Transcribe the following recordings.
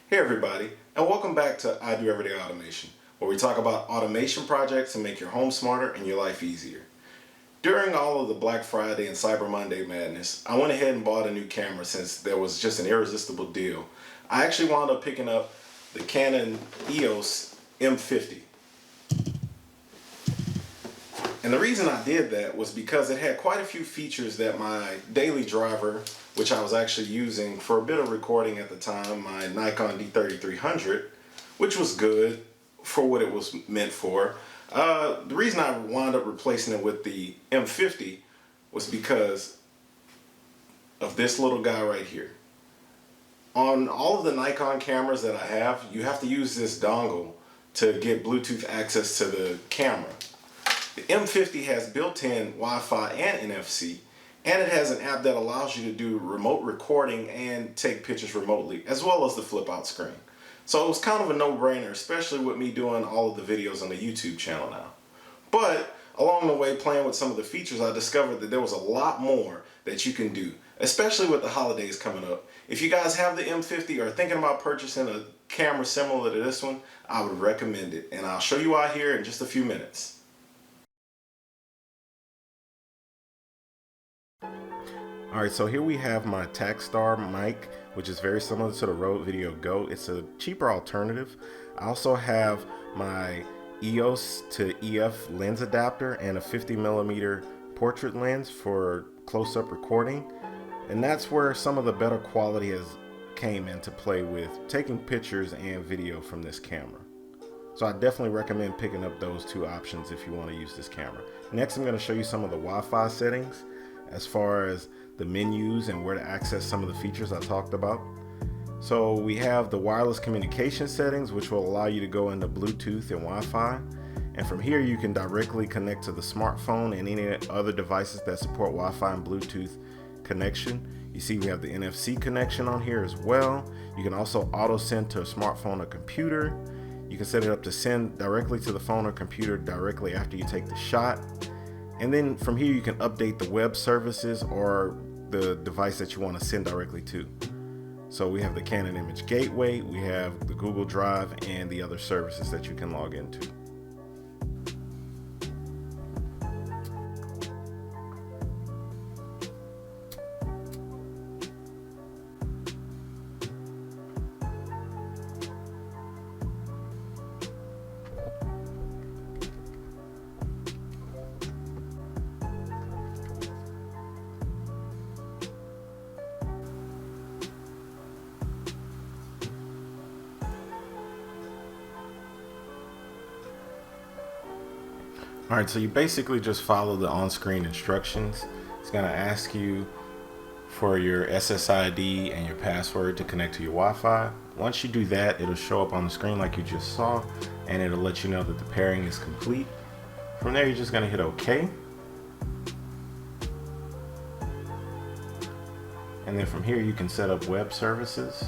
Hey everybody, and welcome back to I Do Everyday Automation, where we talk about automation projects to make your home smarter and your life easier. During all of the Black Friday and Cyber Monday madness, I went ahead and bought a new camera since there was just an irresistible deal. I actually wound up picking up the Canon EOS M50. And the reason I did that was because it had quite a few features that my daily driver, which I was actually using for a bit of recording at the time, my Nikon D3300, which was good for what it was meant for. The reason I wound up replacing it with the M50 was because of this little guy right here. On all of the Nikon cameras that I have, you have to use this dongle to get Bluetooth access to the camera. The M50 has built-in Wi-Fi and NFC, and it has an app that allows you to do remote recording and take pictures remotely, as well as the flip-out screen. So it was kind of a no-brainer, especially with me doing all of the videos on the YouTube channel now. But along the way, playing with some of the features, I discovered that there was a lot more that you can do, especially with the holidays coming up. If you guys have the M50 or are thinking about purchasing a camera similar to this one, I would recommend it, and I'll show you out here in just a few minutes. Alright, so here we have my Takstar mic, which is very similar to the Rode Video Go. It's a cheaper alternative. I also have my EOS to EF lens adapter and a 50mm portrait lens for close-up recording. And that's where some of the better quality has came into play with taking pictures and video from this camera. So I definitely recommend picking up those two options if you want to use this camera. Next, I'm going to show you some of the Wi-Fi settings as far as the menus and where to access some of the features I talked about. So we have the wireless communication settings, which will allow you to go into Bluetooth and Wi-Fi. And from here, you can directly connect to the smartphone and any other devices that support Wi-Fi and Bluetooth connection. You see we have the NFC connection on here as well. You can also auto send to a smartphone or computer. You can set it up to send directly to the phone or computer directly after you take the shot. And then from here, you can update the web services or the device that you want to send directly to. So we have the Canon Image Gateway, we have the Google Drive, and the other services that you can log into. Alright, so you basically just follow the on-screen instructions. It's going to ask you for your SSID and your password to connect to your Wi-Fi. Once you do that, it'll show up on the screen like you just saw, and it'll let you know that the pairing is complete. From there, you're just going to hit OK. And then from here, you can set up web services.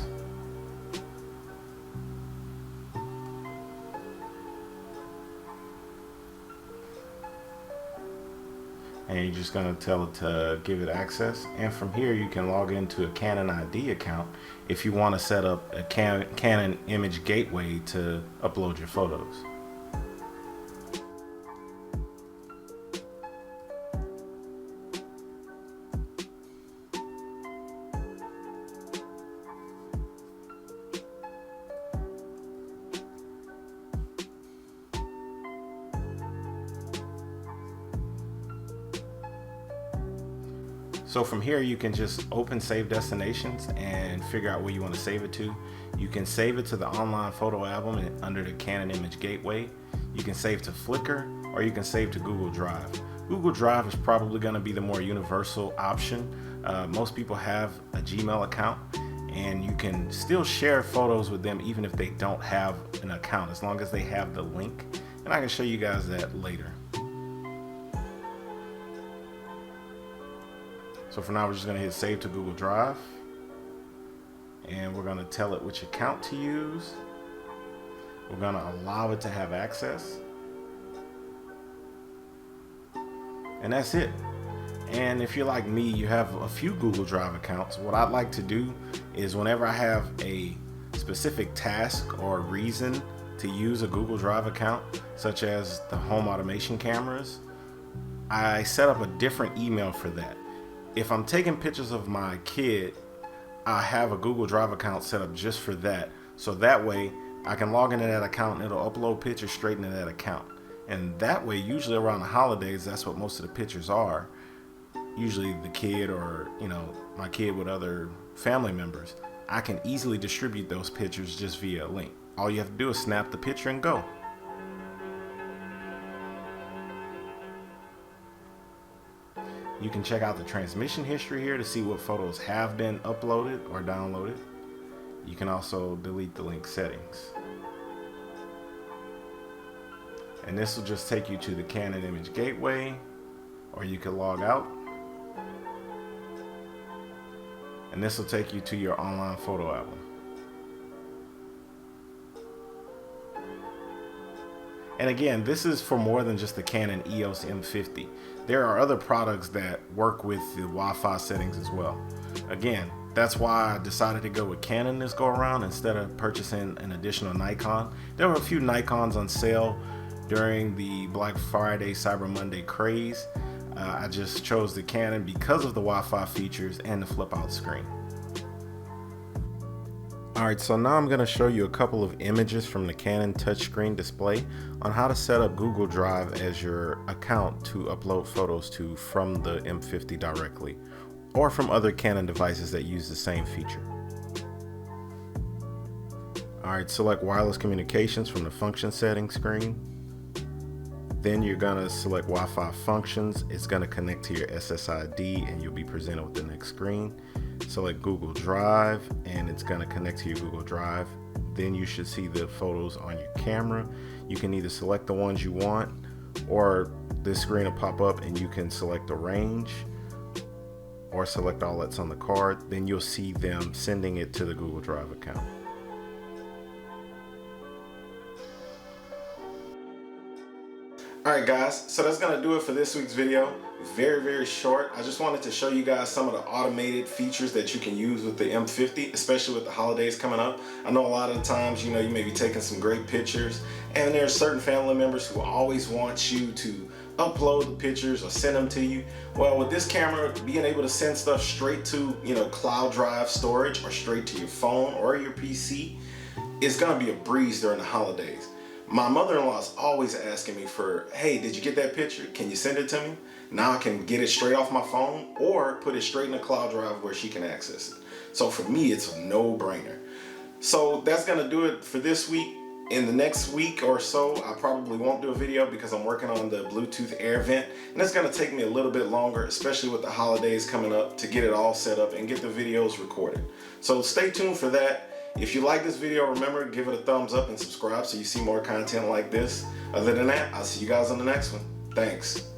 And you're just going to tell it to give it access. And from here, you can log into a Canon ID account if you want to set up a Canon Image Gateway to upload your photos. So from here, you can just open save destinations and figure out where you want to save it to. You can save it to the online photo album under the Canon Image Gateway. You can save to Flickr, or you can save to Google Drive. Google Drive is probably going to be the more universal option. Most people have a Gmail account, and you can still share photos with them even if they don't have an account, as long as they have the link. And I can show you guys that later. So for now, we're just going to hit save to Google Drive, and we're going to tell it which account to use. We're going to allow it to have access, and that's it. And if you're like me, you have a few Google Drive accounts. What I'd like to do is whenever I have a specific task or reason to use a Google Drive account, such as the home automation cameras, I set up a different email for that. If I'm taking pictures of my kid, I have a Google Drive account set up just for that. So that way I can log into that account and it'll upload pictures straight into that account. And that way, usually around the holidays, that's what most of the pictures are. Usually the kid or, my kid with other family members. I can easily distribute those pictures just via a link. All you have to do is snap the picture and go. You can check out the transmission history here to see what photos have been uploaded or downloaded. You can also delete the link settings. And this will just take you to the Canon Image Gateway, or you can log out. And this will take you to your online photo album. And again, this is for more than just the Canon EOS M50. There are other products that work with the Wi-Fi settings as well. Again, that's why I decided to go with Canon this go around instead of purchasing an additional Nikon. There were a few Nikons on sale during the Black Friday, Cyber Monday craze. I just chose the Canon because of the Wi-Fi features and the flip out screen. Alright, so now I'm going to show you a couple of images from the Canon touchscreen display on how to set up Google Drive as your account to upload photos to from the M50 directly, or from other Canon devices that use the same feature. Alright, select wireless communications from the function settings screen. Then you're going to select Wi-Fi functions. It's going to connect to your SSID and you'll be presented with the next screen. Select Google Drive and it's going to connect to your Google Drive. Then you should see the photos on your camera. You can either select the ones you want, or this screen will pop up and you can select a range or select all that's on the card. Then you'll see them sending it to the Google Drive account. Alright guys, so that's going to do it for this week's video. Very short. I just wanted to show you guys some of the automated features that you can use with the M50, especially with the holidays coming up. I know a lot of the times, you may be taking some great pictures, and there are certain family members who always want you to upload the pictures or send them to you. Well, with this camera, being able to send stuff straight to, cloud drive storage or straight to your phone or your PC is going to be a breeze during the holidays. My mother-in-law is always asking me for, hey, did you get that picture? Can you send it to me? Now I can get it straight off my phone or put it straight in the cloud drive where she can access it. So for me, it's a no-brainer. So that's gonna do it for this week. In the next week or so, I probably won't do a video because I'm working on the Bluetooth air vent, and it's gonna take me a little bit longer, especially with the holidays coming up, to get it all set up and get the videos recorded. So stay tuned for that. If you like this video, remember, give it a thumbs up and subscribe so you see more content like this. Other than that, I'll see you guys on the next one. Thanks.